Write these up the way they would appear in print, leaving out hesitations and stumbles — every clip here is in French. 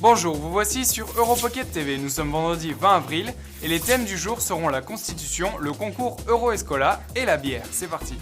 Bonjour, vous voici sur Europocket TV. Nous sommes vendredi 20 avril et les thèmes du jour seront la Constitution, le concours Euro-Escola et la bière. C'est parti.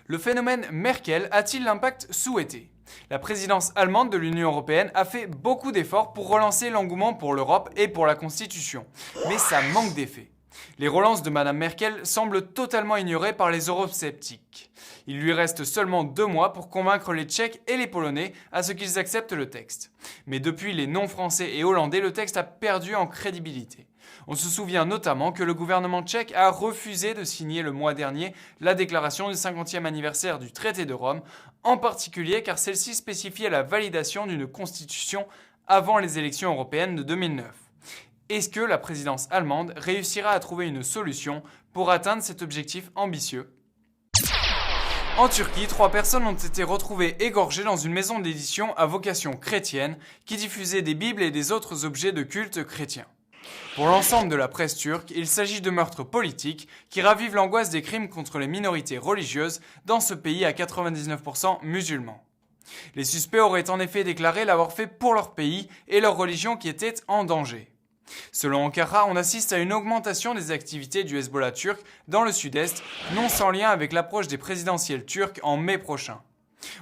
Le phénomène Merkel a-t-il l'impact souhaité ? La présidence allemande de l'Union européenne a fait beaucoup d'efforts pour relancer l'engouement pour l'Europe et pour la Constitution, mais ça manque d'effet. Les relances de Mme Merkel semblent totalement ignorées par les eurosceptiques. Il lui reste seulement 2 mois pour convaincre les Tchèques et les Polonais à ce qu'ils acceptent le texte. Mais depuis les non-français et hollandais, le texte a perdu en crédibilité. On se souvient notamment que le gouvernement tchèque a refusé de signer le mois dernier la déclaration du 50e anniversaire du traité de Rome, en particulier car celle-ci spécifiait la validation d'une constitution avant les élections européennes de 2009. Est-ce que la présidence allemande réussira à trouver une solution pour atteindre cet objectif ambitieux ? En Turquie, 3 personnes ont été retrouvées égorgées dans une maison d'édition à vocation chrétienne qui diffusait des bibles et des autres objets de culte chrétiens. Pour l'ensemble de la presse turque, il s'agit de meurtres politiques qui ravivent l'angoisse des crimes contre les minorités religieuses dans ce pays à 99% musulmans. Les suspects auraient en effet déclaré l'avoir fait pour leur pays et leur religion qui était en danger. Selon Ankara, on assiste à une augmentation des activités du Hezbollah turc dans le sud-est, non sans lien avec l'approche des présidentielles turques en mai prochain.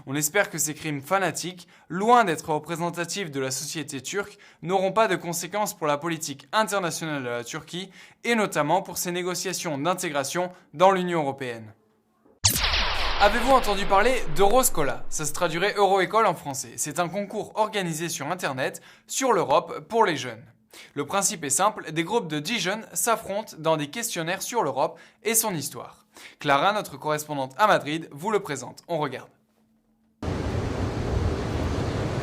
On espère que ces crimes fanatiques, loin d'être représentatifs de la société turque, n'auront pas de conséquences pour la politique internationale de la Turquie et notamment pour ses négociations d'intégration dans l'Union européenne. Avez-vous entendu parler d'Euroscola ? Ça se traduirait Euroécole en français. C'est un concours organisé sur Internet sur l'Europe pour les jeunes. Le principe est simple, des groupes de 10 jeunes s'affrontent dans des questionnaires sur l'Europe et son histoire. Clara, notre correspondante à Madrid, vous le présente. On regarde.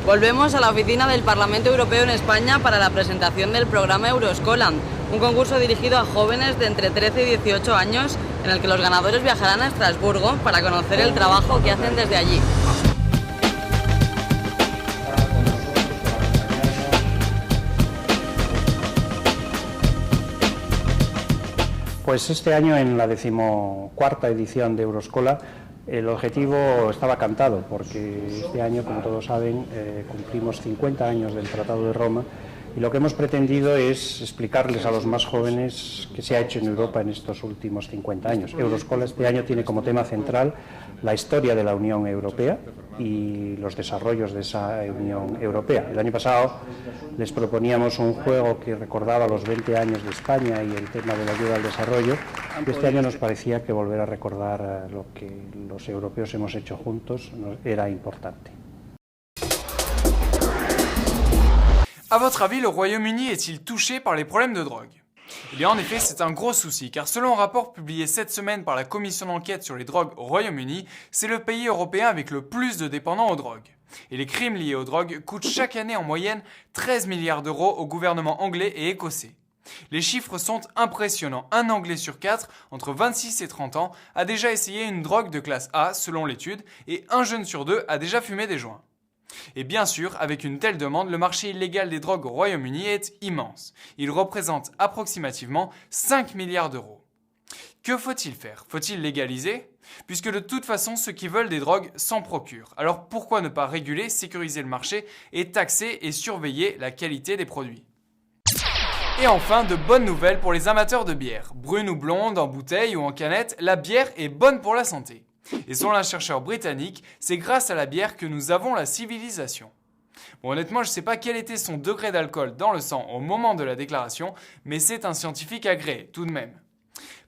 Volvemos a la oficina del Parlamento Europeo en España para la presentación del programa Euroscola, un concurso dirigido a jóvenes de entre 13 y 18 años en el que los ganadores viajarán a Estrasburgo para conocer el trabajo que hacen desde allí. Pues este año, en la 14ª edición de Euroscola, el objetivo estaba cantado, porque este año, como todos saben, cumplimos 50 años del Tratado de Roma, y lo que hemos pretendido es explicarles a los más jóvenes qué se ha hecho en Europa en estos últimos 50 años. Euroscola este año tiene como tema central la historia de la Unión Europea y los desarrollos de esa Unión Europea. El año pasado les proponíamos un juego que recordaba los 20 años de España y el tema de la ayuda al desarrollo, y este año nos parecía que volver a recordar lo que los europeos hemos hecho juntos era importante. À votre avis, le Royaume-Uni est-il touché par les problèmes de drogue ? Eh bien en effet, c'est un gros souci, car selon un rapport publié cette semaine par la commission d'enquête sur les drogues au Royaume-Uni, c'est le pays européen avec le plus de dépendants aux drogues. Et les crimes liés aux drogues coûtent chaque année en moyenne 13 milliards d'euros au gouvernement anglais et écossais. Les chiffres sont impressionnants. Un Anglais sur 4, entre 26 et 30 ans, a déjà essayé une drogue de classe A, selon l'étude, et un jeune sur 2 a déjà fumé des joints. Et bien sûr, avec une telle demande, le marché illégal des drogues au Royaume-Uni est immense. Il représente approximativement 5 milliards d'euros. Que faut-il faire ? Faut-il légaliser ? Puisque de toute façon, ceux qui veulent des drogues s'en procurent. Alors pourquoi ne pas réguler, sécuriser le marché et taxer et surveiller la qualité des produits ? Et enfin, de bonnes nouvelles pour les amateurs de bière. Brune ou blonde, en bouteille ou en canette, la bière est bonne pour la santé. Et selon un chercheur britannique, c'est grâce à la bière que nous avons la civilisation. Bon, honnêtement, je ne sais pas quel était son degré d'alcool dans le sang au moment de la déclaration, mais c'est un scientifique agréé, tout de même.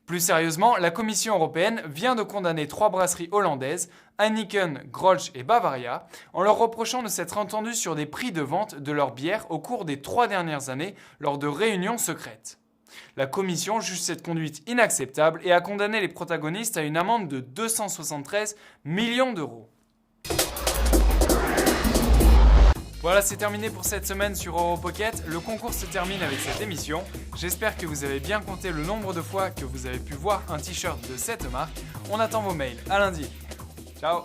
Plus sérieusement, la Commission européenne vient de condamner 3 brasseries hollandaises, Heineken, Grolsch et Bavaria, en leur reprochant de s'être entendues sur des prix de vente de leurs bières au cours des 3 dernières années lors de réunions secrètes. La Commission juge cette conduite inacceptable et a condamné les protagonistes à une amende de 273 millions d'euros. Voilà, c'est terminé pour cette semaine sur Europocket. Le concours se termine avec cette émission. J'espère que vous avez bien compté le nombre de fois que vous avez pu voir un t-shirt de cette marque. On attend vos mails. À lundi. Ciao.